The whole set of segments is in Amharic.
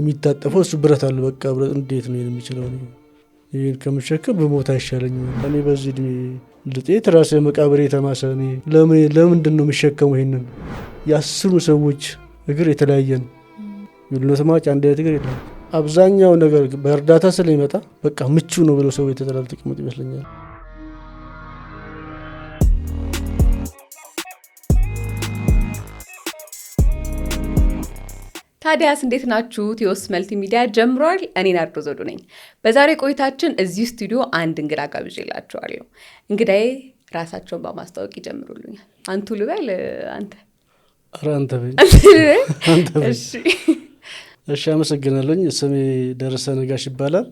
የሚታጠፈው እሱ ብረት አለ። በቃ እንዴት ነው የሚችለው? ይህን ከምሸከም በሞት አይሻለኝም? እኔ በዚህ እድሜ ልጤት ራሴ መቃብሬ የተማሰ ለምንድን ነው የሚሸከሙ? ይሄንን የ10 ሰዎች እግር የተለያየ ነው። የሉነት ማጭ አንድ አይነት እግር የለም። አብዛኛው ነገር በእርዳታ ስለሚመጣ በቃ ምቹ ነው ብለው ሰው የተጠላል ተቀመጡ ይመስለኛል። ታዲያስ እንዴት ናችሁ? ቴዎስ መልቲ ሚዲያ ጀምሯል። እኔ ናርዶ ዘውዱ ነኝ። በዛሬ ቆይታችን እዚህ ስቱዲዮ አንድ እንግዳ ጋብዤላችኋለሁ። እንግዳዬ ራሳቸውን በማስተዋወቅ ይጀምሩልኛል። አንቱ ልበል? አንተ? ኧረ አንተ በይ። እሺ፣ አመሰግናለሁ። ስሜ ደረሰ ነጋሽ ይባላል።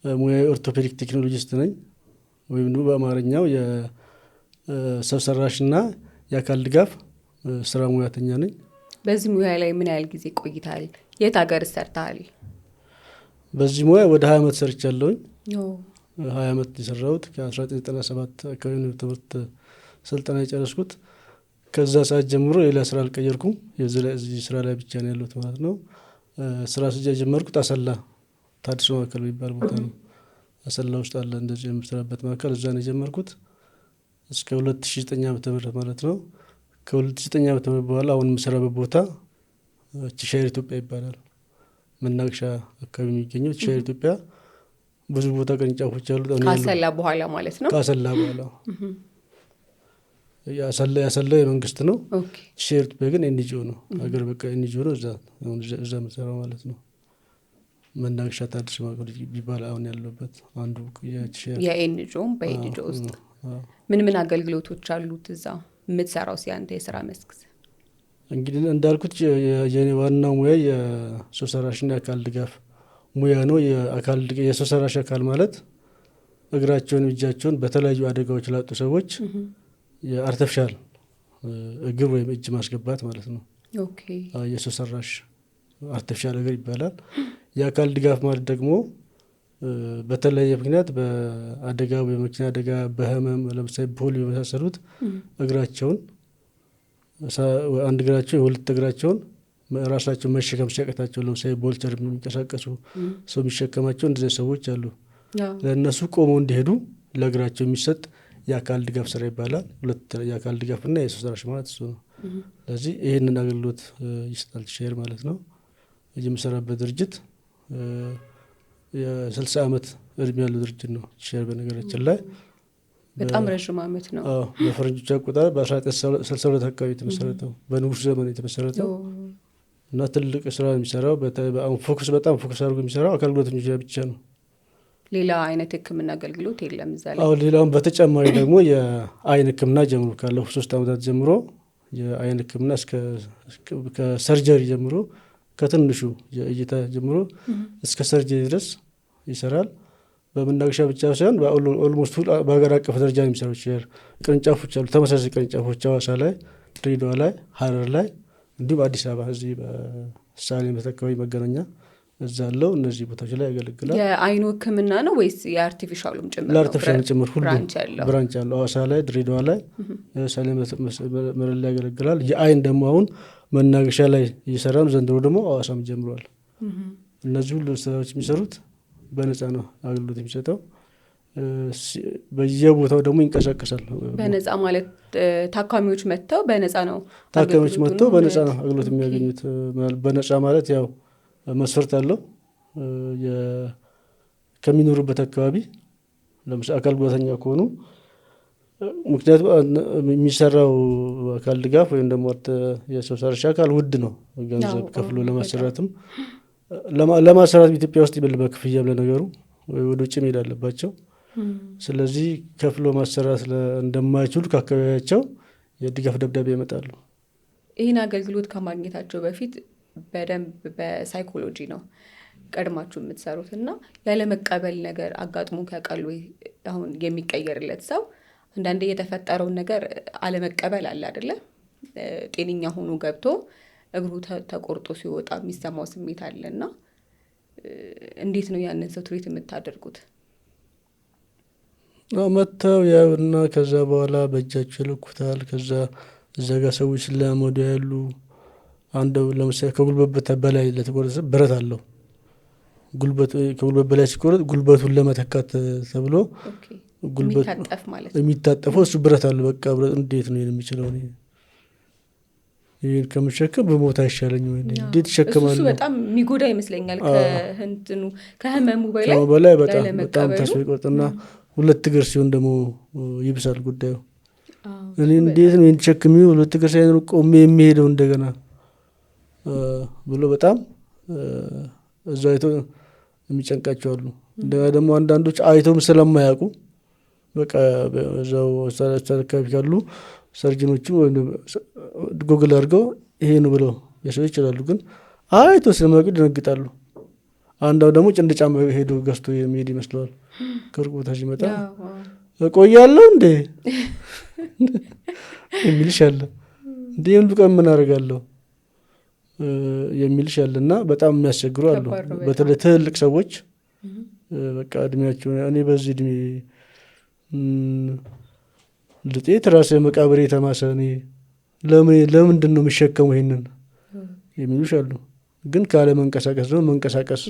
ሙያዊ ኦርቶፔዲክ ቴክኖሎጂስት ነኝ፣ ወይም ደግሞ በአማርኛው የሰው ሰራሽና የአካል ድጋፍ ስራ ሙያተኛ ነኝ። በዚህ ሙያ ላይ ምን ያህል ጊዜ ቆይታል? የት ሀገር ሰርተሃል? በዚህ ሙያ ወደ 20 ዓመት ሰርቻለሁኝ። 20 ዓመት የሰራሁት ከ1997 አካባቢ ነው ትምህርት ስልጠና የጨረስኩት። ከዛ ሰዓት ጀምሮ ሌላ ስራ አልቀየርኩም። የዚህ ስራ ላይ ብቻ ነው ያለሁት ማለት ነው። ስራ የጀመርኩት አሰላ ታድሶ ማዕከል የሚባል ቦታ ነው። አሰላ ውስጥ አለ እንደዚህ የምሰራበት ማዕከል። እዛ ነው የጀመርኩት እስከ 2009 ዓመተ ምህረት ማለት ነው። ከ2009 ዓመተ ምህረት በኋላ አሁን የምሰራበት ቦታ ሻይር ኢትዮጵያ ይባላል። መናገሻ አካባቢ የሚገኘው ሻይር ኢትዮጵያ ብዙ ቦታ ቅርንጫፎች አሉት። ካሰላ በኋላ ማለት ነው። ካሰላ በኋላ ያሰላ የመንግስት ነው። ሻይር ኢትዮጵያ ግን ኤንጂኦ ነው፣ ሀገር በቃ ኤንጂኦ ነው። እዛ የምሰራው ማለት ነው። መናገሻ ታድሶ ማዕከል ቢባል አሁን ያለበት አንዱ የኤንጂኦም በኤንጂኦ ውስጥ ምን አገልግሎቶች አሉት እዛ የምትሰራው? ሲያንተ የስራ መስክ እንግዲህ እንዳልኩት የኔ ዋናው ሙያ የሰው ሰራሽና የአካል ድጋፍ ሙያ ነው። የሰው ሰራሽ አካል ማለት እግራቸውን እጃቸውን በተለያዩ አደጋዎች ላጡ ሰዎች የአርቲፊሻል እግር ወይም እጅ ማስገባት ማለት ነው። የሰው ሰራሽ አርቲፊሻል እግር ይባላል። የአካል ድጋፍ ማለት ደግሞ በተለያየ ምክንያት በአደጋ በመኪና አደጋ፣ በህመም፣ ለምሳሌ ፖሊዮ የመሳሰሉት እግራቸውን አንድ እግራቸው የሁለት እግራቸውን ራሳቸው መሸከም ሲያቀታቸው፣ ለምሳሌ ቦልቸር የሚንቀሳቀሱ ሰው የሚሸከማቸው እንደዚህ ሰዎች አሉ። ለእነሱ ቆመው እንዲሄዱ ለእግራቸው የሚሰጥ የአካል ድጋፍ ስራ ይባላል። ሁለት የአካል ድጋፍና የሰው ሰራሽ ማለት እሱ ነው። ስለዚህ ይህንን አገልግሎት ይሰጣል ሻይር ማለት ነው። የምሰራበት ድርጅት የ60 ዓመት እድሜ ያለው ድርጅት ነው ሻይር። በነገራችን ላይ በጣም ረጅም ዓመት ነው። በፈረንጆች አቆጣጠር በ1962 አካባቢ የተመሰረተው፣ በንጉስ ዘመን የተመሰረተው እና ትልቅ ስራ የሚሰራው በጣም ፎከስ አድርጎ የሚሰራው አካል ጉዳተኞች ብቻ ነው። ሌላ አይነት ሕክምና አገልግሎት የለም እዛ ላይ። ሌላውን በተጨማሪ ደግሞ የአይን ሕክምና ጀምሮ ካለፉት 3 ዓመታት ጀምሮ የአይን ሕክምና ከሰርጀሪ ጀምሮ ከትንሹ የእይታ ጀምሮ እስከ ሰርጀሪ ድረስ ይሰራል። በመናገሻ ብቻ ሳይሆን ኦልሞስት በሀገር አቀፍ ደረጃ የሚሰሩ ቅርንጫፎች አሉ። ተመሳሳይ ቅርንጫፎች ሐዋሳ ላይ፣ ድሬዳዋ ላይ፣ ሀረር ላይ እንዲሁም አዲስ አበባ እዚህ በሳሌም አካባቢ መገናኛ እዛ አለው። እነዚህ ቦታዎች ላይ ያገለግላል። የአይኑ ሕክምና ነው ወይስ የአርቲፊሻሉም ጭምር? ለአርቲፊሻል ጭምር ሁሉ ብራንች አለው። ሐዋሳ ላይ፣ ድሬዳዋ ላይ፣ ሳሌም መረል ላይ ያገለግላል። የአይን ደግሞ አሁን መናገሻ ላይ እየሰራ ነው። ዘንድሮ ደግሞ ሐዋሳም ጀምሯል። እነዚህ ሁሉ ስራዎች የሚሰሩት በነፃ ነው አገልግሎት የሚሰጠው። በየቦታው ደግሞ ይንቀሳቀሳል። በነፃ ማለት ታካሚዎች መጥተው በነፃ ነው አገልግሎት የሚያገኙት። በነፃ ማለት ያው መስፈርት አለው። ከሚኖሩበት አካባቢ ለምሳሌ አካል ጉዳተኛ ከሆኑ፣ ምክንያቱም የሚሰራው አካል ድጋፍ ወይም ደግሞ የሰው ሰራሽ አካል ውድ ነው። ገንዘብ ከፍሎ ለማሰራትም ለማሰራት ኢትዮጵያ ውስጥ ይበል በክፍያም ለነገሩ ወደ ውጭ መሄድ አለባቸው። ስለዚህ ከፍሎ ማሰራት እንደማይችሉ ከአካባቢያቸው የድጋፍ ደብዳቤ ያመጣሉ። ይህን አገልግሎት ከማግኘታቸው በፊት በደንብ በሳይኮሎጂ ነው ቀድማችሁ የምትሰሩት እና ያለመቀበል ነገር አጋጥሞ ከቃሉ አሁን የሚቀየርለት ሰው አንዳንዴ የተፈጠረውን ነገር አለመቀበል አለ አይደለ? ጤነኛ ሆኖ ገብቶ እግሩ ተቆርጦ ሲወጣ የሚሰማው ስሜት አለና እንዴት ነው ያንን ሰው ትሪት የምታደርጉት? መጥተው ያውና ከዛ በኋላ በእጃቸው ይለኩታል። ከዛ እዛ ጋር ሰዎች ስለሞዱ ያሉ አንድ ለምሳሌ ከጉልበት በላይ ለተቆረጠ ብረት አለው። ከጉልበት በላይ ሲቆረጥ ጉልበቱን ለመተካት ተብሎ የሚታጠፈው እሱ ብረት አለው። በቃ ብረት እንዴት ነው የሚችለው? ይህን ከምሸከም በሞት አይሻለኝ ወይ? እንዴት ይሸከማል? እሱ በጣም የሚጎዳ ይመስለኛል። ከህመሙ በላይ በጣም ተስፋ ይቆርጥና 2 እግር ሲሆን ደግሞ ይብሳል ጉዳዩ። እኔ እንዴት ነው ተሸክሚ 2 እግር ሳይኖር ቆሜ የሚሄደው እንደገና ብሎ በጣም እዛ አይቶ የሚጨንቃቸው አሉ። እንደገና ደግሞ አንዳንዶች አይቶም ስለማያውቁ በቃ እዛው አካባቢ ካሉ ሰርጅኖቹ ጉግል አድርገው ይሄ ነው ብለው ሊያሳዩ ይችላሉ። ግን አይቶ ስለማያውቁ ይደነግጣሉ። አንዳው ደግሞ ጭንድ ጫማ ሄዶ ገዝቶ የሚሄድ ይመስለዋል። ከሩቅ ቦታ ሲመጣ እቆያለሁ እንዴ የሚልሽ አለ። እንዴ ሁሉ ቀን ምን አደርጋለሁ የሚልሽ አለና በጣም የሚያስቸግሩ አሉ። በተለይ ትልቅ ሰዎች በቃ እድሜያቸው እኔ በዚህ እድሜ ልጤት ራሴ መቃብሬ የተማሰ እኔ ለምንድን ነው የሚሸከመው ይሄንን የሚሉሽ አሉ። ግን ካለ መንቀሳቀስ ነው መንቀሳቀስ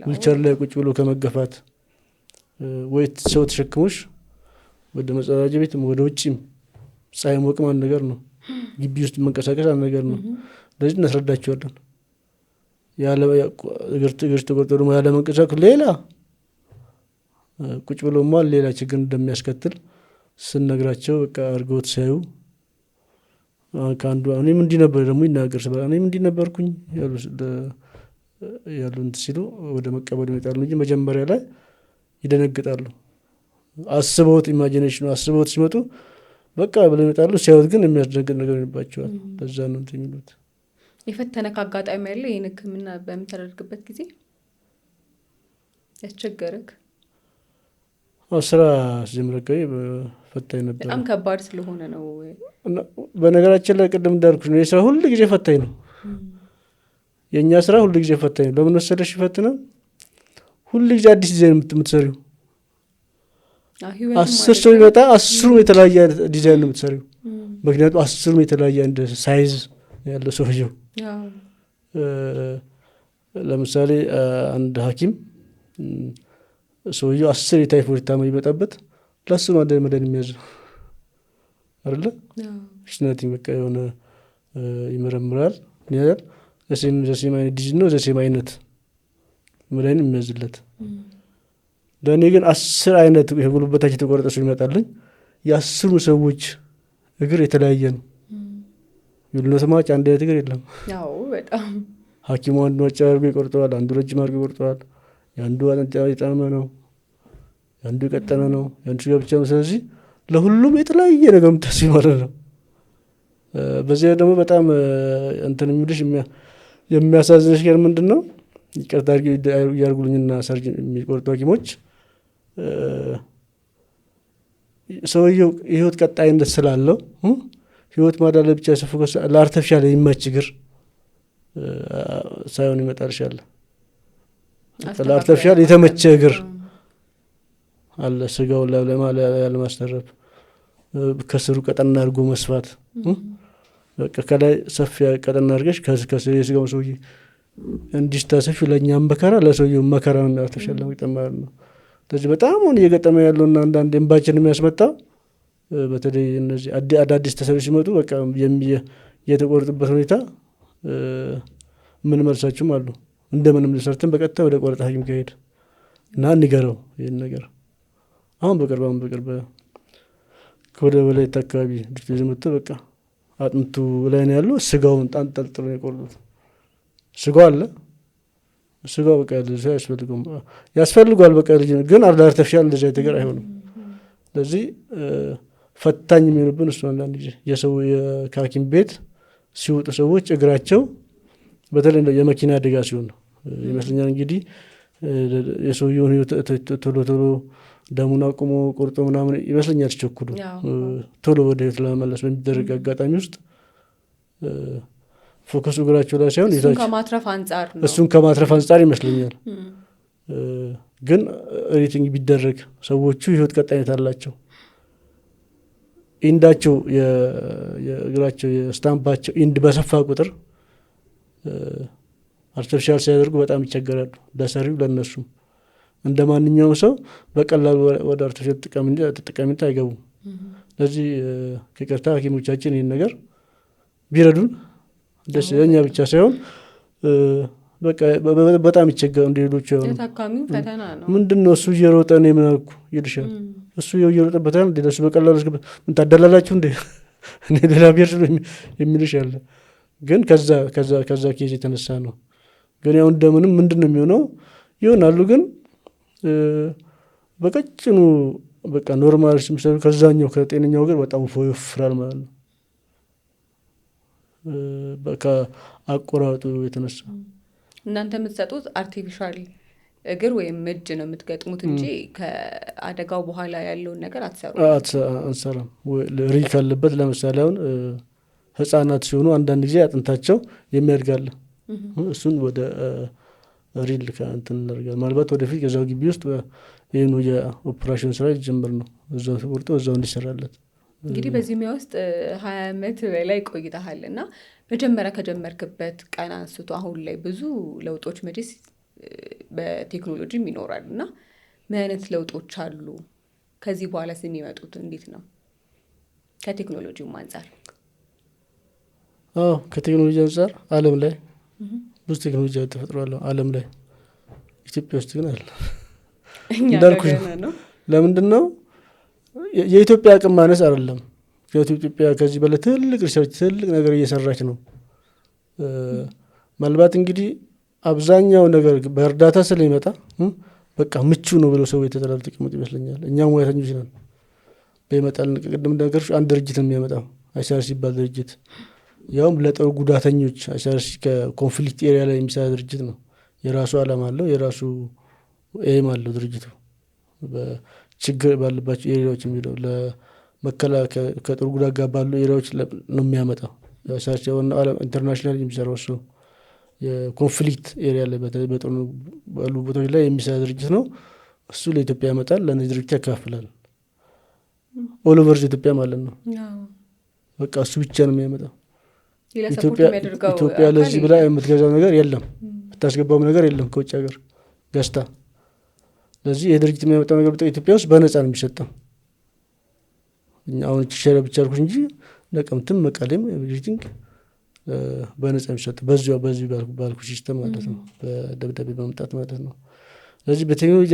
ዊልቸር ላይ ቁጭ ብሎ ከመገፋት ወይ ሰው ተሸክሞሽ ወደ መጸዳጃ ቤትም ወደ ውጭም ፀሐይ ሞቅም አንድ ነገር ነው። ግቢ ውስጥ መንቀሳቀስ አንድ ነገር ነው። ለዚህ እናስረዳቸዋለን። ያለ እግር ተቆርጦ ደግሞ ያለ መንቀሳቀስ ሌላ ቁጭ ብሎማ ሌላ ችግር እንደሚያስከትል ስንነግራቸው በቃ አድርገውት ሲያዩ ከአንዱ እኔም እንዲህ ነበር ደግሞ ይናገር ስለ እኔም እንዲህ ነበርኩኝ ያሉ ሲሉ ወደ መቀበል ይመጣሉ እንጂ መጀመሪያ ላይ ይደነግጣሉ። አስበውት ኢማጂኔሽኑ አስበውት ሲመጡ በቃ ብለው ይመጣሉ። ሲያዩት ግን የሚያስደነግጥ ነገር ይባቸዋል። ለዛ ነው እንትን የሚሉት። የፈተነ አጋጣሚ ያለ ይህን ሕክምና በምታደርግበት ጊዜ ያስቸገረክ? ስራ ሲጀምር ፈታኝ ነበር። በጣም ከባድ ስለሆነ ነው። በነገራችን ላይ ቅድም እንዳልኩሽ ነው የስራ ሁሉ ጊዜ ፈታኝ ነው። የእኛ ስራ ሁሉ ጊዜ ፈታኝ ነው። ለምን መሰለሽ ይፈትናል? ሁሉ ጊዜ አዲስ ዲዛይን የምትሰሪው 10 ሰው ይመጣ 10ሩም የተለያየ ዲዛይን ነው የምትሰሪው። ምክንያቱም 10ሩም የተለያየ አንድ ሳይዝ ያለው ሰውየው። ለምሳሌ አንድ ሐኪም ሰውየው 10 የታይፎይድ ታማሚ ይመጣበት ለሱ ነው አንድ መድኃኒት የሚያዘው አይደለ? ሽናቲ በቃ የሆነ ይመረምራል ያያል። ዘሴም አይነት ዲዚዝ ነው ዘሴም አይነት መድኃኒት የሚያዝለት። ለእኔ ግን 10 አይነት የጉልበታቸው የተቆረጠ ሰው ይመጣልኝ። የ10ሩ ሰዎች እግር የተለያየ ነው። የሉነት ማጭ አንድ አይነት እግር የለም። በጣም ሐኪሙ አንዱ አጭር አድርጎ ይቆርጠዋል፣ አንዱ ረጅም አድርጎ ይቆርጠዋል። የአንዱ የጣመ ነው፣ የአንዱ የቀጠነ ነው፣ የአንዱ ስጋ ብቻ ነው። ስለዚህ ለሁሉም የተለያየ ነገር የምታስቢ ማለት ነው። በዚያ ደግሞ በጣም እንትን የሚልሽ የሚያሳዝንሽ ነገር ምንድን ነው? ይቅርታ እያርጉልኝና ሰርጅን የሚቆርጡ ሐኪሞች ሰውየው የህይወት ቀጣይነት ስላለው ህይወት ማዳን ብቻ ሲፎከስ ለአርተፊሻል የሚመች እግር ሳይሆን ይመጣልሻል። ለአርተፊሻል የተመቸ እግር አለ። ስጋውን ያለማስተረፍ ከስሩ ቀጠና አድርጎ መስፋት። በቃ ከላይ ሰፊ ቀጠና አድርገሽ ከስር የስጋውን ሰውዬ እንዲስታሰፊ ለእኛም መከራ ለሰውየው መከራ ነው የሚያርተሻል ለመግጠም ማለት ነው። ስለዚህ በጣም አሁን እየገጠመ ያለውና አንዳንድ ኤምባችን የሚያስመጣው በተለይ እነዚህ አዳዲስ ተሰሪ ሲመጡ በቃ የተቆረጡበት ሁኔታ ምን መልሳችሁም አሉ እንደምንም ልሰርተን በቀጥታ ወደ ቆረጣ ሐኪም ከሄድ እና እንገረው ይህን ነገር አሁን በቅርብ ከወደ በላይ አካባቢ ዲክቴዝ መጥቶ በቃ አጥንቱ ላይ ነው ያለው። ስጋውን ጣንጠልጥሎ ነው የቆረጡት። ስጋው አለ ስጋው በቃ ለዚህ ያስፈልገዋል በቃ ልጅ ግን አርቲፊሻል እንደዚህ አይተገር አይሆንም። ስለዚህ ፈታኝ የሚሆንብን እሱ አንዳንድ ጊዜ የሰው የሐኪም ቤት ሲወጡ ሰዎች እግራቸው በተለይ የመኪና አደጋ ሲሆን ይመስለኛል እንግዲህ የሰውየውን ቶሎ ደሙን አቁሞ ቆርጦ ምናምን ይመስለኛል ሲቸኩሉ ቶሎ ወደ ህይወት ለመመለስ በሚደረግ አጋጣሚ ውስጥ ፎከሱ እግራቸው ላይ ሳይሆን እሱን ከማትረፍ አንጻር ይመስለኛል። ግን ሪቲንግ ቢደረግ ሰዎቹ ህይወት ቀጣይነት አላቸው። ኢንዳቸው የእግራቸው የስታምፓቸው ኢንድ በሰፋ ቁጥር አርቲፊሻል ሲያደርጉ በጣም ይቸገራሉ፣ ለሰሪው ለነሱም። እንደ ማንኛውም ሰው በቀላሉ ወደ አርቲፊሻል ተጠቃሚነት አይገቡም። ስለዚህ ከቅርታ ሐኪሞቻችን ይህን ነገር ቢረዱን ደስ የኛ ብቻ ሳይሆን በጣም ይቸገሩ እንደ ሌሎቹ ታካሚው ፈተና ነው። ምንድነው እሱ እየሮጠ ነው የምናልኩ ይልሻል። እሱ እየሮጠበታል እንዴ ለሱ በቀላሉ ምን ታደላላችሁ እንዴ እኔ ሌላ ብሄር የሚልሽ አለ። ግን ከዛ ኬዝ የተነሳ ነው። ግን ያው እንደምንም ምንድነው የሚሆነው ይሆናሉ። ግን በቀጭኑ በቃ ኖርማል ሲምሰሉ ከዛኛው ከጤነኛው ግን በጣም ይወፍራል ማለት ነው በቃ አቆራረጡ የተነሳ። እናንተ የምትሰጡት አርቲፊሻል እግር ወይም እጅ ነው የምትገጥሙት እንጂ ከአደጋው በኋላ ያለውን ነገር አንሰራም። ሪክ አለበት። ለምሳሌ አሁን ህጻናት ሲሆኑ አንዳንድ ጊዜ አጥንታቸው የሚያድጋል፣ እሱን ወደ ሪል ከእንትን እናደርጋለን። ምናልባት ወደፊት ከዛው ግቢ ውስጥ ይህኑ የኦፕሬሽን ስራ ይጀምር ነው እዛው ተቆርጦ እዛው እንዲሰራለት። እንግዲህ በዚህ ሙያ ውስጥ 20 ዓመት በላይ ቆይተሃል እና መጀመሪያ ከጀመርክበት ቀን አንስቶ አሁን ላይ ብዙ ለውጦች መቼስ በቴክኖሎጂም ይኖራል እና ምን አይነት ለውጦች አሉ? ከዚህ በኋላ የሚመጡት እንዴት ነው ከቴክኖሎጂውም አንጻር? ከቴክኖሎጂ አንጻር ዓለም ላይ ብዙ ቴክኖሎጂ ተፈጥሯል ዓለም ላይ። ኢትዮጵያ ውስጥ ግን አለ እንዳልኩሽ ነው። ለምንድን ነው የኢትዮጵያ አቅም ማነስ አይደለም። ኢትዮጵያ ከዚህ በላይ ትልቅ ሪሰርች ትልቅ ነገር እየሰራች ነው። ምናልባት እንግዲህ አብዛኛው ነገር በእርዳታ ስለሚመጣ በቃ ምቹ ነው ብለው ሰው የተጠላሉ ተቀመጡ ይመስለኛል። እኛ ሙያተኞች ነን። በይመጣል ቅድም ነገር አንድ ድርጅት ነው የሚያመጣው አይሲአርሲ ይባል ድርጅት፣ ያውም ለጦር ጉዳተኞች። አይሲአርሲ ከኮንፍሊክት ኤሪያ ላይ የሚሰራ ድርጅት ነው። የራሱ ዓላማ አለው፣ የራሱ ኤም አለው ድርጅቱ። በችግር ባለባቸው ኤሪያዎች የሚለው ለመከላከል ከጦር ጉዳት ጋር ባሉ ኤሪያዎች ነው የሚያመጣው። አይሲአርሲ ኢንተርናሽናል የሚሰራው እሱ የኮንፍሊክት ኤሪያ ላይ በተለይ በጦር ባሉ ቦታዎች ላይ የሚሰራ ድርጅት ነው። እሱ ለኢትዮጵያ ያመጣል፣ ለእነዚህ ድርጅት ያካፍላል። ኦል ኦቨር ኢትዮጵያ ማለት ነው። በቃ እሱ ብቻ ነው የሚያመጣው። ኢትዮጵያ ለዚህ ብላ የምትገዛው ነገር የለም፣ የምታስገባውም ነገር የለም ከውጭ ሀገር ገዝታ። ስለዚህ የድርጅት የሚያመጣው ነገር ኢትዮጵያ ውስጥ በነፃ ነው የሚሰጠው። አሁን ሸረ ብቻ አልኩሽ እንጂ ነቀምትም መቀሌም ኤቭሪቲንግ በነፃ የሚሰጠው በዚህ ባልኩ ሲስተም ማለት ነው፣ በደብዳቤ በመምጣት ማለት ነው። ስለዚህ በቴክኖሎጂ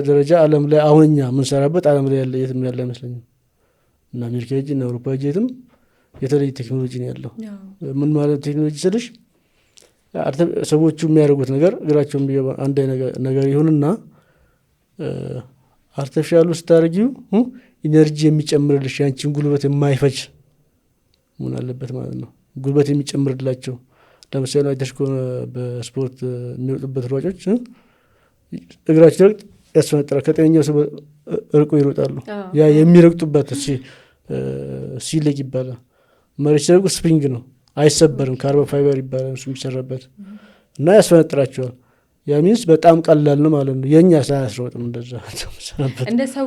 ደረጃ ዓለም ላይ አሁን እኛ የምንሰራበት ዓለም ላይ ያለ የትም ያለ አይመስለኝም። እና አሜሪካ ሄጂ እና አውሮፓ ሄጂ የትም የተለየ ቴክኖሎጂ ነው ያለው። ምን ማለት ቴክኖሎጂ ስልሽ ሰዎቹ የሚያደርጉት ነገር እግራቸው የሚገባ አንድ ነገር ይሁንና አርቲፊሻሉ ስታደርጊው ኢነርጂ የሚጨምርልሽ ያንቺን ጉልበት የማይፈጅ መሆን አለበት ማለት ነው። ጉልበት የሚጨምርላቸው ለምሳሌ አይተሽ ከሆነ በስፖርት የሚወጡበት ሯጮች እግራቸው ረግጥ ያስፈነጥራል፣ ከጤነኛው ሰው ርቆ ይሮጣሉ። ያ የሚረግጡበት ሲሌግ ይባላል። መሬት ሲረግጡ ስፕሪንግ ነው፣ አይሰበርም። ካርቦን ፋይበር ይባላል እሱ የሚሰራበት እና ያስፈነጥራቸዋል። ያ ሚንስ በጣም ቀላል ነው ማለት ነው። የእኛ ሳያስሮጥም እንደዛ እንደ ሰው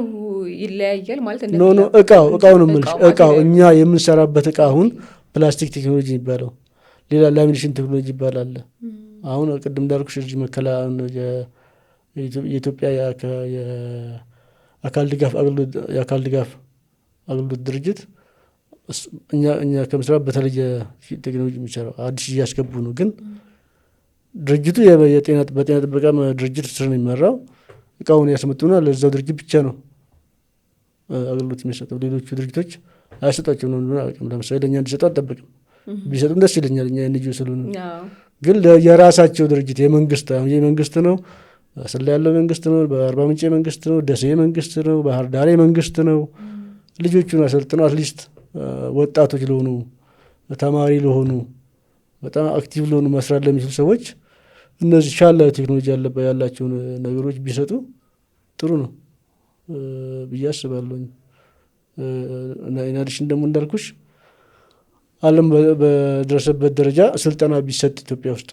ይለያያል ማለት ኖ እቃው ነው የምልሽ። እቃው እኛ የምንሰራበት እቃ አሁን ፕላስቲክ ቴክኖሎጂ ይባላል፣ ሌላ ላሚኔሽን ቴክኖሎጂ ይባላል። አሁን ቅድም እንዳልኩሽ እዚህ የኢትዮጵያ የአካል ድጋፍ አገልግሎት ድርጅት እኛ ከምስራት በተለየ ቴክኖሎጂ የሚሰራው አዲስ እያስገቡ ነው። ግን ድርጅቱ በጤና ጥበቃ ድርጅት ስር ነው የሚመራው። እቃውን ያስመጡና ለዛው ድርጅት ብቻ ነው አገልግሎት የሚሰጠው። ሌሎቹ ድርጅቶች አያሰጣቸውም ነው። ለምሳሌ ለእኛ እንዲሰጡ አልጠበቅም። ቢሰጡም ደስ ይለኛል እኛ የንጂው ስለሆነ። ግን የራሳቸው ድርጅት የመንግስት ነው፣ አሰላ ያለው መንግስት ነው፣ በአርባ ምንጭ መንግስት ነው፣ ደሴ መንግስት ነው፣ ባህር ዳር መንግስት ነው። ልጆቹን አሰልጥነው አትሊስት ወጣቶች ለሆኑ ተማሪ ለሆኑ በጣም አክቲቭ ለሆኑ መስራት ለሚችሉ ሰዎች እነዚህ ሻለ ቴክኖሎጂ ያላቸውን ነገሮች ቢሰጡ ጥሩ ነው ብዬ አስባለሁ። ኢናዲሽን ደግሞ እንዳልኩሽ ዓለም በደረሰበት ደረጃ ስልጠና ቢሰጥ ኢትዮጵያ ውስጥ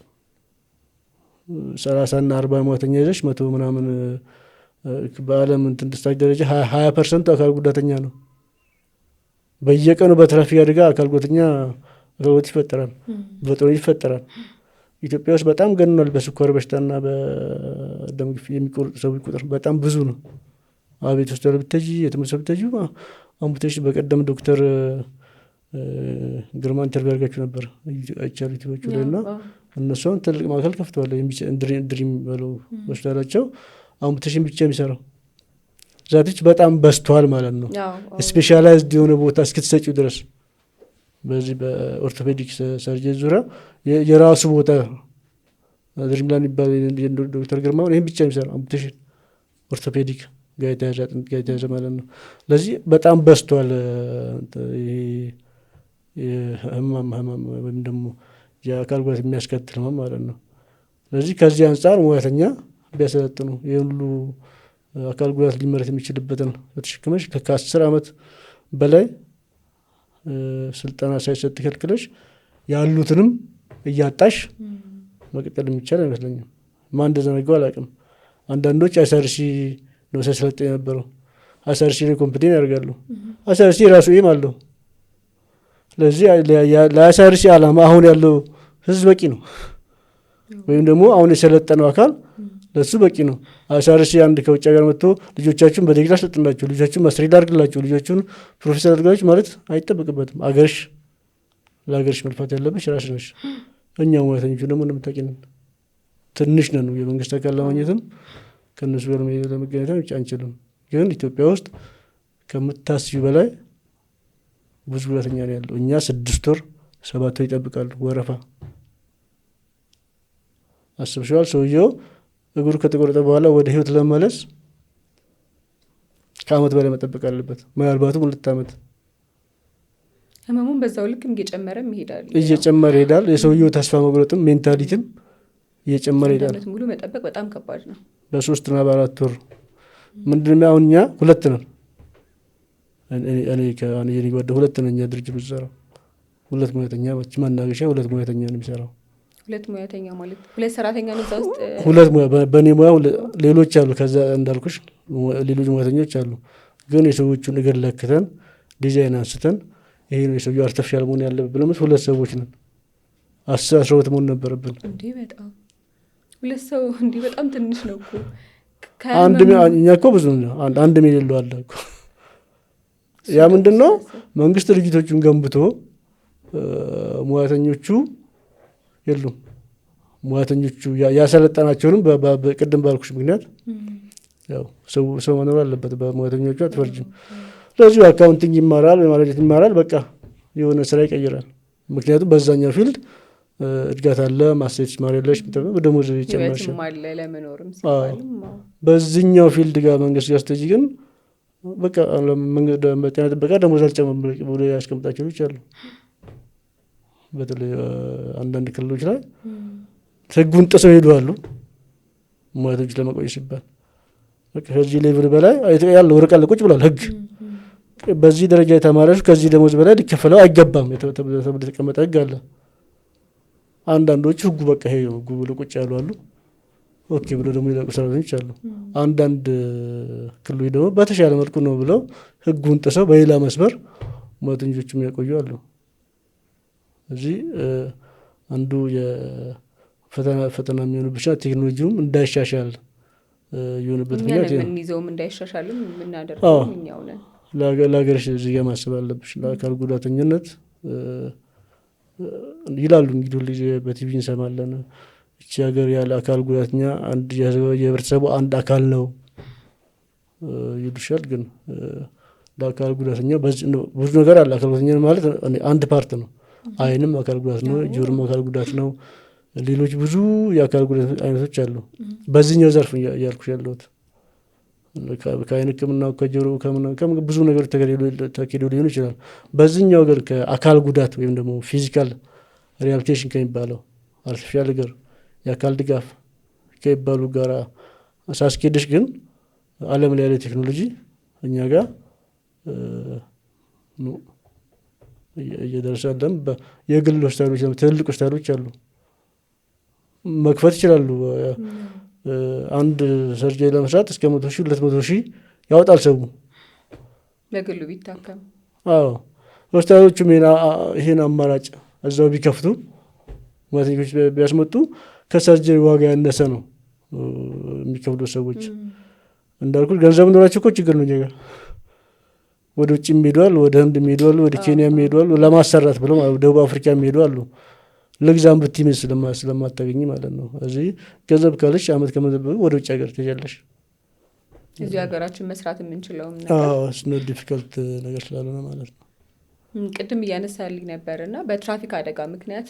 30 እና 40 ሙያተኛ ይዘሽ 100 ምናምን በዓለም እንትን ደረጃ 20% አካል ጉዳተኛ ነው። በየቀኑ በትራፊክ አደጋ አካል ጉዳተኛ ይፈጠራል፣ በጦር ይፈጠራል። ኢትዮጵያ ውስጥ በጣም ገንኗል። በስኳር በሽታና በደም ግፊት የሚቆርጡ ሰዎች ቁጥር በጣም ብዙ ነው። አቤት ሆስፒታል ብትሄጂ የትምህርት ሰው ብትሄጂ አምፑቴሽን በቀደም ዶክተር ግርማ ኢንተርቪው አድርጋችሁ ነበር አይቻሉ ዩቲዩቦቹ ላይ እና እነሱን ትልቅ ማዕከል ከፍተዋል። ድሪም በለው ሆስፒታላቸው አምፑቴሽን ብቻ የሚሰራው ዛቶች በጣም በዝተዋል ማለት ነው። ስፔሻላይዝድ የሆነ ቦታ እስክትሰጪው ድረስ በዚህ በኦርቶፔዲክ ሰርጀሪ ዙሪያ የራሱ ቦታ ድሪም ላን የሚባል ዶክተር ግርማ ይህን ብቻ የሚሰራ አምፑቴሽን ኦርቶፔዲክ ጋር የተያዘ አጥንት ጋር የተያዘ ማለት ነው። ስለዚህ በጣም በዝቷል ህመም ወይም ደግሞ የአካል ጉዳት የሚያስከትል ህመም ማለት ነው። ስለዚህ ከዚህ አንጻር ሙያተኛ ቢያሰለጥኑ የሁሉ አካል ጉዳት ሊመረት የሚችልበትን በተሸክመሽ ከ10 ዓመት በላይ ስልጠና ሳይሰጥ ከልክለሽ ያሉትንም እያጣሽ መቀጠል የሚቻል አይመስለኝም። ማን እንደዘነገው አላውቅም። አንዳንዶች አይሰርሲ ነው ሲሰለጥ የነበረው አይሰርሲ ላይ ኮምፕሌን ያደርጋሉ። አይሰርሲ ራሱ ይም አለው። ስለዚህ ለአይሰርሲ ዓላማ አሁን ያለው ህዝብ በቂ ነው፣ ወይም ደግሞ አሁን የሰለጠነው አካል ለሱ በቂ ነው። አይሰርሲ አንድ ከውጭ ሀገር መጥቶ ልጆቻችሁን በዲግሪ አሰልጥናችሁ፣ ልጆቻችሁን ማስትሬት አድርግላችሁ፣ ልጆቹን ፕሮፌሰር አድርጋችሁ ማለት አይጠበቅበትም። አገርሽ ለአገርሽ መልፋት ያለብሽ ራስሽ ነሽ። እኛ ሙያተኞቹ ደግሞ እንደምታውቂን ትንሽ ነን። የመንግስት አካል ለማግኘትም ከእነሱ ጋር ለመገናኘት አንችልም። ግን ኢትዮጵያ ውስጥ ከምታስቢው በላይ ብዙ ጉዳተኛ ነው ያለው። እኛ 6 ወር 7 ወር ይጠብቃሉ ወረፋ። አስብሽዋል? ሰውየው እግሩ ከተቆረጠ በኋላ ወደ ህይወት ለመመለስ ከአመት በላይ መጠበቅ አለበት። ምናልባትም 2 ዓመት። ህመሙን በዛው ልክም እየጨመረ ይሄዳል። የሰውየው ተስፋ መቁረጥም ሜንታሊቲም እየጨመረ ይሄዳል። ሙሉ መጠበቅ በጣም ከባድ ነው። በ3 እና በ4 ወር ምንድነው? አሁን እኛ 2 ነን። እኔ ወደ 2 ነን እኛ ድርጅት ብትሰራው 2 ሙያተኛ ማናገሻ 2 ሙያተኛ ነው የሚሰራው። 2 ሙያተኛ ማለት 2 ሰራተኛ ነው እዛ ውስጥ 2 ሙያ በእኔ ሙያ ሌሎች አሉ። ከዛ እንዳልኩሽ ሌሎች ሙያተኞች አሉ። ግን የሰዎቹን እግር ለክተን ዲዛይን አንስተን ይሄ ነው የሰውየው አርቲፊሻል መሆን ያለበት ብለን 2 ሰዎች ነን። 12 መሆን ነበረብን። እንዴ በጣም 2 ሰው እንዴ በጣም ትንሽ ነው እኮ። እኛ እኮ ብዙ ነው። አንድ ሚሊዮን አለ እኮ። ያ ምንድነው? መንግስት ድርጅቶቹን ገንብቶ ሙያተኞቹ የሉም። ሙያተኞቹ ያሰለጠናቸውንም በቅድም ባልኩሽ ምክንያት ያው ሰው መኖር አለበት። በሙያተኞቹ አትፈርጅም። ስለዚህ አካውንቲንግ ይማራል፣ ማኔጅመንት ይማራል፣ በቃ የሆነ ስራ ይቀይራል። ምክንያቱም በዛኛው ፊልድ እድጋት አለ፣ ማስተርስ ማሪያለሽ ደሞዝ ይጨምራል ለመኖርም ሲባልም። በዚህኛው ፊልድ ጋር መንግስት ጋር ስትሄጂ ግን በቃ ጤና ጥበቃ ደሞዝ አልጨመረም ብሎ ያስቀምጣቸው ልጆች አሉ። በተለይ አንዳንድ ክልሎች ላይ ህጉን ጥሰው ሄደዋል ሙያተኞች ለመቆየት ሲባል። ከዚህ ሌቭል በላይ ያለው ወረቀት ቁጭ ብሏል ህግ። በዚህ ደረጃ የተማረች ከዚህ ደሞዝ በላይ ሊከፈለው አይገባም ተብሎ የተቀመጠ ህግ አለ። አንዳንዶቹ ህጉ በቃ ይሄ ነው ህጉ ብሎ ቁጭ ያሉ አሉ። ኦኬ ብሎ ደግሞ ይለቁ ሰራተኞች አሉ። አንዳንድ ክልሎች ደግሞ በተሻለ መልኩ ነው ብለው ህጉን ጥሰው በሌላ መስመር ሙያተኞችም ያቆዩ አሉ። እዚህ አንዱ የፈተና የሚሆንብሻ ቴክኖሎጂውም እንዳይሻሻል የሆነበት ምክንያት ነው። ይዘውም እንዳይሻሻልም የምናደርገው እኛው ነን። ለሀገርሽ እዚህ ጋር ማሰብ አለብሽ። ለአካል ጉዳተኝነት ይላሉ እንግዲህ ሁሉ ጊዜ በቲቪ እንሰማለን። እቺ ሀገር ያለ አካል ጉዳተኛ አንድ የህብረተሰቡ አንድ አካል ነው ይሉሻል። ግን ለአካል ጉዳተኛ ብዙ ነገር አለ። አካል ጉዳተኛ ማለት አንድ ፓርት ነው። አይንም አካል ጉዳት ነው፣ ጆሮም አካል ጉዳት ነው። ሌሎች ብዙ የአካል ጉዳት አይነቶች አሉ። በዚህኛው ዘርፍ እያልኩሽ ያለሁት ከአይን ህክምና ከጆሮ ብዙ ነገሮች ተካሂዶ ሊሆን ይችላል። በዚህኛው ግን ከአካል ጉዳት ወይም ደግሞ ፊዚካል ሪሃቢሊቴሽን ከሚባለው አርቲፊሻል እግር የአካል ድጋፍ ከሚባሉ ጋር ሳስኬድሽ ግን ዓለም ላይ ያለ ቴክኖሎጂ እኛ ጋር እየደረሰ ያለም የግል ሆስፒታሎች ትልልቅ ሆስፒታሎች አሉ መክፈት ይችላሉ። አንድ ሰርጀሪ ለመስራት እስከ 100,000 200,000 ያወጣል ሰው ለግሉ ቢታከም። ሆስፒታሎቹም ይሄን አማራጭ እዛው ቢከፍቱ ሙያተኞች ቢያስመጡ ከሰርጀሪ ዋጋ ያነሰ ነው የሚከፍሉ ሰዎች። እንዳልኩት ገንዘብ ኖራቸው እኮ ችግር ነው። እኛ ጋር ወደ ውጭ የሚሄዷል፣ ወደ ህንድ የሚሄዷል፣ ወደ ኬንያ የሚሄዷል ለማሰራት ብለው ደቡብ አፍሪካ የሚሄዷሉ። ለግዛም ብትይ ስለማታገኝ ማለት ነው። እዚህ ገንዘብ ካለሽ አመት ከመዘበብ ወደ ውጭ ሀገር ትሄጃለሽ። እዚህ ሀገራችን መስራት የምንችለውም ነገር ዲፊካልት ነገር ስላልሆነ ማለት ነው። ቅድም እያነሳልኝ ነበር እና በትራፊክ አደጋ ምክንያት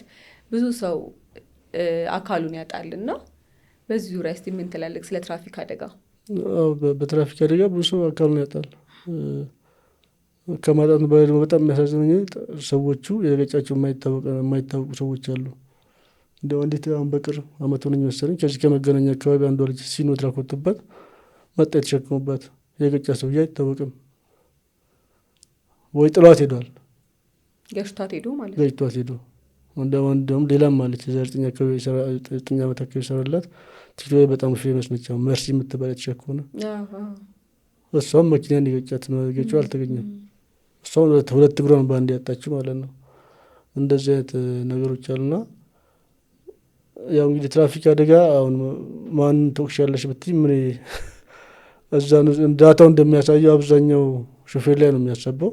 ብዙ ሰው አካሉን ያጣልና በዚህ ዙሪያ እስቲ ምን ትላለህ ስለ ትራፊክ አደጋ? በትራፊክ አደጋ ብዙ ሰው አካሉን ያጣል። ከማጣት በኋላ በጣም የሚያሳዝነኝ ሰዎቹ የገጫቸው የማይታወቁ ሰዎች አሉ። እንደው እንዴት አሁን በቅርብ አመት ሆነኝ መሰለኝ ከዚህ ከመገናኛ አካባቢ አንዷ ልጅ ሲኖትራክ ወጥቶባት መጣ የተሸከሙባት የገጫ ሰውዬ አይታወቅም ወይ ጥሏት ሄዷል። ገጭቷት ሄዶ ማለት ገጭቷት ሄዶ እንደውም ሌላም ማለች 9 ዓመት አካባቢ ሰራላት ቲክቶክ ላይ በጣም ፌመስ ነች። መርሲ የምትባል የተሸከመ እሷም መኪናን የገጫት ነው ገጭው አልተገኘም። እሷም ሁለት እግሯን በአንድ ያጣችው ማለት ነው። እንደዚህ አይነት ነገሮች አሉና ያው እንግዲህ ትራፊክ አደጋ አሁን ማን ተወክሻለሽ ብትይ ምን እዛ ዳታው እንደሚያሳየው አብዛኛው ሾፌር ላይ ነው የሚያሳበው።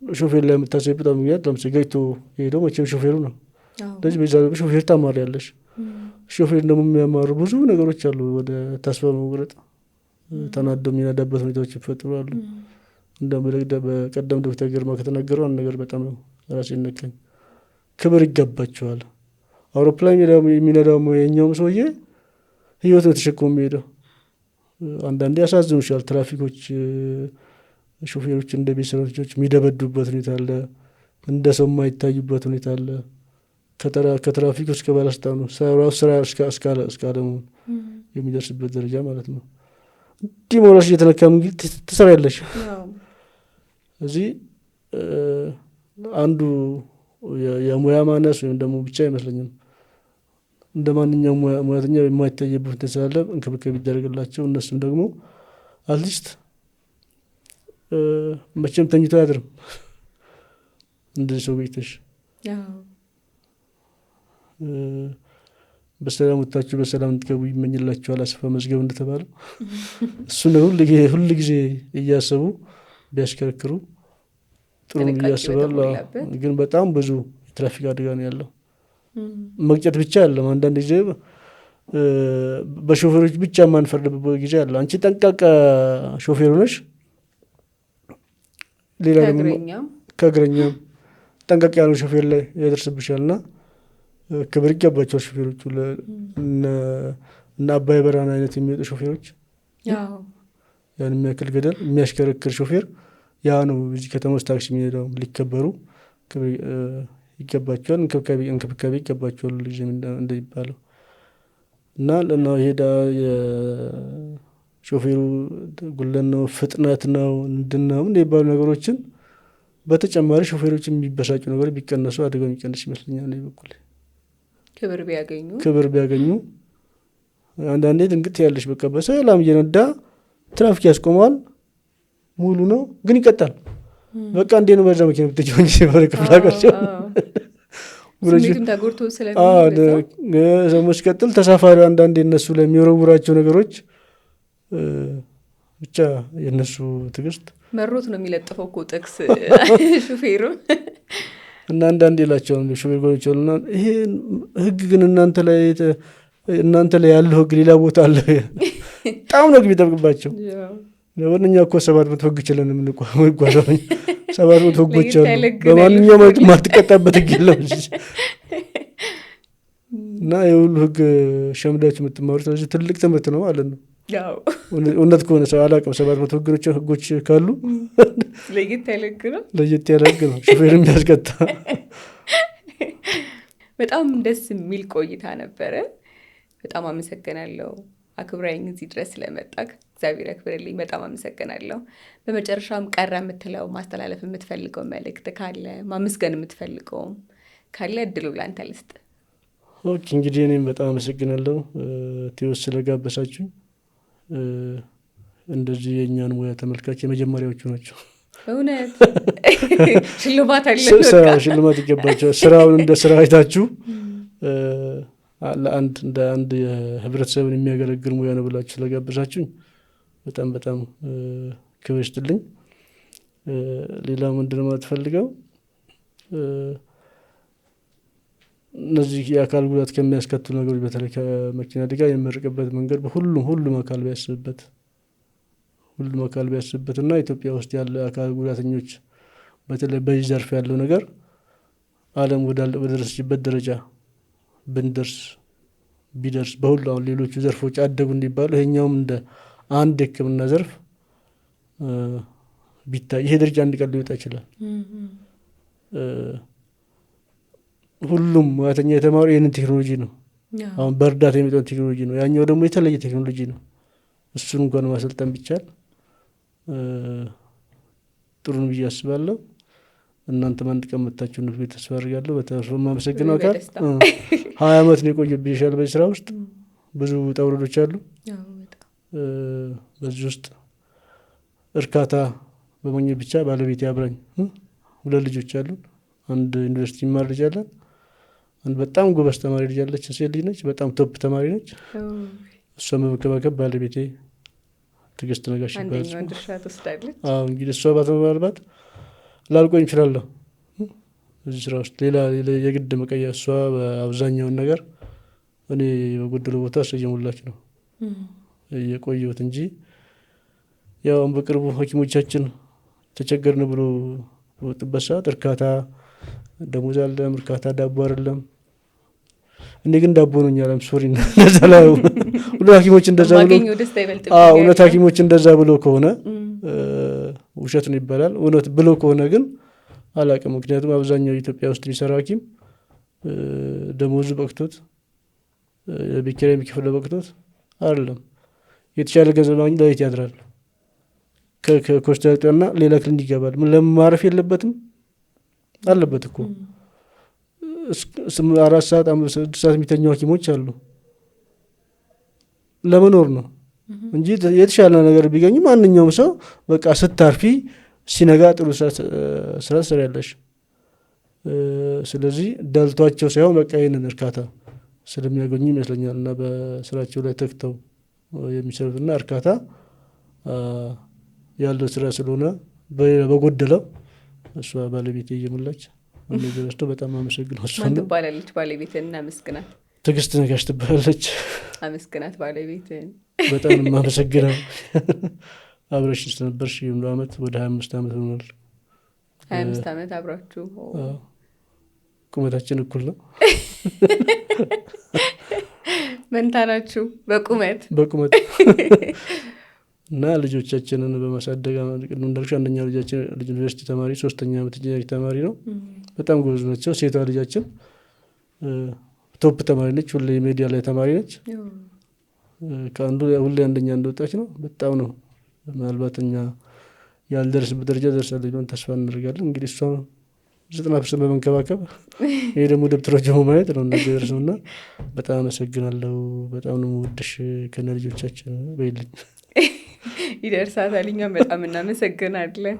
ሾፌር ላይ የምታሳይ በጣም ምክንያት ለምሳሌ ገጭቶ ሄደው መቼም ሾፌሩ ነው። ስለዚህ በዛ ሾፌር ታማሪያለሽ። ሾፌር ደግሞ የሚያማሩ ብዙ ነገሮች አሉ። ወደ ተስፋ መቁረጥ ተናደው የሚነዳበት ሁኔታዎች ይፈጥራሉ። በቀደም ዶክተር ግርማ ከተናገረው አንድ ነገር በጣም ራሴ ነካኝ። ክብር ይገባቸዋል። አውሮፕላን የሚነዳው የኛውም ሰውዬ ህይወት ነው ተሸክሞ የሚሄደው። አንዳንዴ ያሳዝኑሻል። ትራፊኮች ሾፌሮች እንደ ቤት ሰራተኞች የሚደበዱበት ሁኔታ አለ። እንደ ሰው የማይታዩበት ሁኔታ አለ። ከትራፊክ እስከ ባለስልጣኑ ስራ እስካለመሆን የሚደርስበት ደረጃ ማለት ነው። እንዲህ ሞራሽ እየተነካም ትሰሪያለሽ። እዚህ አንዱ የሙያ ማነስ ወይም ደግሞ ብቻ አይመስለኝም። እንደ ማንኛውም ሙያተኛ የማይታየበት ስላለ እንክብካቤ ይደረግላቸው። እነሱም ደግሞ አትሊስት መቼም ተኝቶ አያድርም። እንደዚህ ሰው ቤተሽ በሰላም ወጥታችሁ በሰላም እንድትገቡ ይመኝላችኋል አስፋ መዝገብ እንደተባለው። እሱን ሁል ጊዜ እያሰቡ ቢያሽከረክሩ ጥሩ እያስባለሁ። ግን በጣም ብዙ የትራፊክ አደጋ ነው ያለው። መግጨት ብቻ አይደለም። አንዳንድ ጊዜ በሾፌሮች ብቻ የማንፈርድበት ጊዜ አለ። አንቺ ጠንቃቃ ሾፌር ሆነሽ ሌላ ከእግረኛም ጠንቃቃ ያለው ሾፌር ላይ ያደርስብሻልና ክብር ይገባቸዋል ሾፌሮቹ። እና አባይ በራን አይነት የሚወጡ ሾፌሮች ያን የሚያክል ገደል የሚያሽከረክር ሾፌር ያ ነው እዚህ ከተማ ውስጥ ታክሲ የሚሄደው። ሊከበሩ ይገባቸዋል፣ እንክብካቤ ይገባቸዋል ልጅ እንደሚባለው እና ለና ሄዳ የሾፌሩ ጉለን ነው ፍጥነት ነው እንድነው እንደሚባሉ ነገሮችን በተጨማሪ ሾፌሮች የሚበሳጩ ነገር ቢቀነሱ አደጋው የሚቀንስ ይመስለኛል። ነው በኩል ክብር ቢያገኙ አንዳንዴ ድንግጥ ያለሽ በቃ በሰላም እየነዳ ትራፊክ ያስቆማል። ሙሉ ነው ግን ይቀጣል። በቃ እንዴ ነው በዛ መኪና ብትጀው እንጂ ሲባል ከፍላቀርቸው ስሜቱም ተጎድቶ ስለሚል ሰሞች ቀጥል ተሳፋሪው አንዳንዴ እነሱ ላይ የሚወረውራቸው ነገሮች ብቻ የነሱ ትግስት መሮት ነው የሚለጥፈው እኮ ጥቅስ ሹፌሩ እና አንዳንዴ ይላቸው ሹፌር ጎንቸውና ይሄ ህግ ግን እናንተ ላይ ያለው ህግ ሌላ ቦታ አለ። በጣም ነው የሚጠብቅባቸው። ለወንኛ እኮ 700 ህግ ይችላል የምንጓዘው 700 ህጎች አሉ። በማንኛውም ማትቀጣበት ህግ የለም እና የሁሉ ህግ ሸምዳችሁ የምትማሩት ስለዚህ ትልቅ ትምህርት ነው ማለት ነው። እውነት ከሆነ ሰው አላውቅም 700 ህጎች ካሉ ለየት ያለ ህግ ነው ሹፌር የሚያስቀጣ። በጣም ደስ የሚል ቆይታ ነበረ። በጣም አመሰግናለሁ አክብራኝ እዚህ ድረስ ስለመጣክ እግዚአብሔር ያክብርልኝ። በጣም አመሰግናለሁ። በመጨረሻም ቀረ የምትለው ማስተላለፍ የምትፈልገው መልእክት ካለ ማመስገን የምትፈልገው ካለ እድሉ ላንተ ልስጥ። ኦኬ እንግዲህ እኔም በጣም አመሰግናለሁ ቴዎስ ስለጋበሳችሁ። እንደዚህ የኛን ሙያ ተመልካች የመጀመሪያዎቹ ናቸው እውነት ሽልማት አለ። ሽልማት ይገባቸዋል። ስራውን እንደ ስራ አይታችሁ ለአንድ እንደ አንድ የህብረተሰብን የሚያገለግል ሙያ ነው ብላችሁ ስለጋበዛችሁኝ በጣም በጣም ክብር ይስጥልኝ። ሌላው ምንድነው ማለት ፈልገው እነዚህ የአካል ጉዳት ከሚያስከትሉ ነገሮች በተለይ ከመኪና አደጋ የሚመርቅበት መንገድ ሁሉም አካል ቢያስብበት እና ኢትዮጵያ ውስጥ ያለ አካል ጉዳተኞች በተለይ በዚህ ዘርፍ ያለው ነገር ዓለም ወደደረሰችበት ደረጃ ቢደርስ በሁሉ አሁን ሌሎቹ ዘርፎች አደጉ እንዲባሉ ይሄኛውም እንደ አንድ የሕክምና ዘርፍ ቢታይ ይሄ ደረጃ አንድ ቀን ሊወጣ ይችላል። ሁሉም ሙያተኛ የተማሩ ይህንን ቴክኖሎጂ ነው። አሁን በእርዳታ የሚጠውን ቴክኖሎጂ ነው። ያኛው ደግሞ የተለየ ቴክኖሎጂ ነው። እሱን እንኳን ማሰልጠን ቢቻል ጥሩ ነው ብዬ አስባለሁ። እናንተም አንድ ቀን መጥታችሁ ነው ቤት ተስፋ አድርጋለሁ። በተረፈ የማመሰግነው አካል 20 ዓመት ነው የቆየብኝ ይሻል በዚህ ስራ ውስጥ ብዙ ውጣ ውረዶች አሉ። በዚህ ውስጥ እርካታ በማግኘት ብቻ ባለቤቴ አብራኝ 2 ልጆች አሉ። አንድ ዩኒቨርሲቲ ይማር ልጅ አለን። አንድ በጣም ጎበዝ ተማሪ ልጅ አለች፣ ሴት ልጅ ነች፣ በጣም ቶፕ ተማሪ ነች። እሷን በመከባከብ ባለቤቴ ትዕግስት ነጋሽ ይባላል። አንደኛው ድርሻ ትወስዳለች። እንግዲህ እሷ ባትመባልባት ላልቆኝ እችላለሁ እዚህ ስራ ውስጥ። ሌላ የግድ መቀያ እሷ በአብዛኛውን ነገር እኔ በጎደለው ቦታ እሷ እየሞላች ነው የቆየሁት እንጂ ያው በቅርቡ ሐኪሞቻችን ተቸገርን ብሎ በወጡበት ሰዓት እርካታ ደሞዝ አለም፣ እርካታ ዳቦ አይደለም። እኔ ግን ዳቦ ነው ያለም ሶሪ እንደዛላው ሁሉ ሐኪሞች እንደዛ ብሎ ሁለት ሐኪሞች እንደዛ ብሎ ከሆነ ውሸት ነው ይባላል። እውነት ብሎ ከሆነ ግን አላውቅም። ምክንያቱም አብዛኛው ኢትዮጵያ ውስጥ የሚሰራ ሐኪም ደሞዙ በቅቶት ቤት ኪራይ የሚከፍለው በቅቶት አይደለም። የተሻለ ገንዘብ ማግኘት ለቤት ያድራል። ከኮስታልና ሌላ ክሊኒክ ይገባል። ምን ለማረፍ የለበትም አለበት እኮ 4 ሰዓት 6 ሰዓት የሚተኙ ሐኪሞች አሉ። ለመኖር ነው እንጂ የተሻለ ነገር ቢገኙ ማንኛውም ሰው በቃ ስታርፊ ሲነጋ ጥሩ ስራ ትሰሪያለሽ። ስለዚህ ደልቷቸው ሳይሆን በቃ ይህንን እርካታ ስለሚያገኙ ይመስለኛል እና በስራቸው ላይ ተክተው የሚሰሩትና እርካታ ያለው ስራ ስለሆነ በጎደለው እሷ ባለቤቴ እየሞላች እንደዚህ በጣም አመሰግናለሁ። ማን ትባላለች ባለቤትን? እናመስግናት። ትዕግስት ነጋሽ ትባላለች። አመስግናት ባለቤትን። በጣም አመሰግናለሁ። አብረሽ ስለነበርሽ የሙሉ አመት ወደ 25 አመት ሆኗል። 25 አመት አብራችሁ። ቁመታችን እኩል ነው። መንታ ናችሁ በቁመት እና ልጆቻችንን በማሳደግ እንደርሻ አንደኛው ልጃችን ዩኒቨርሲቲ ተማሪ 3ኛ ዓመት ኢንጂነሪንግ ተማሪ ነው። በጣም ጎበዝ ናቸው። ሴቷ ልጃችን ቶፕ ተማሪ ነች። ሁሌ ሚዲያ ላይ ተማሪ ነች። ከአንዱ ሁሌ አንደኛ እንደወጣች ነው። በጣም ነው ምናልባት እኛ ያልደረስበት ደረጃ ደርሳለች ብለን ተስፋ እናደርጋለን። እንግዲህ እሷ 90% በመንከባከብ ይሄ ደግሞ ደብተሮች ማየት ነው እንደዚህ ደርሰውና በጣም አመሰግናለሁ። በጣም ነው የምወድሽ ከነ ልጆቻችን በይልኝ። ይደርሳታል። እኛም በጣም እናመሰግናለን።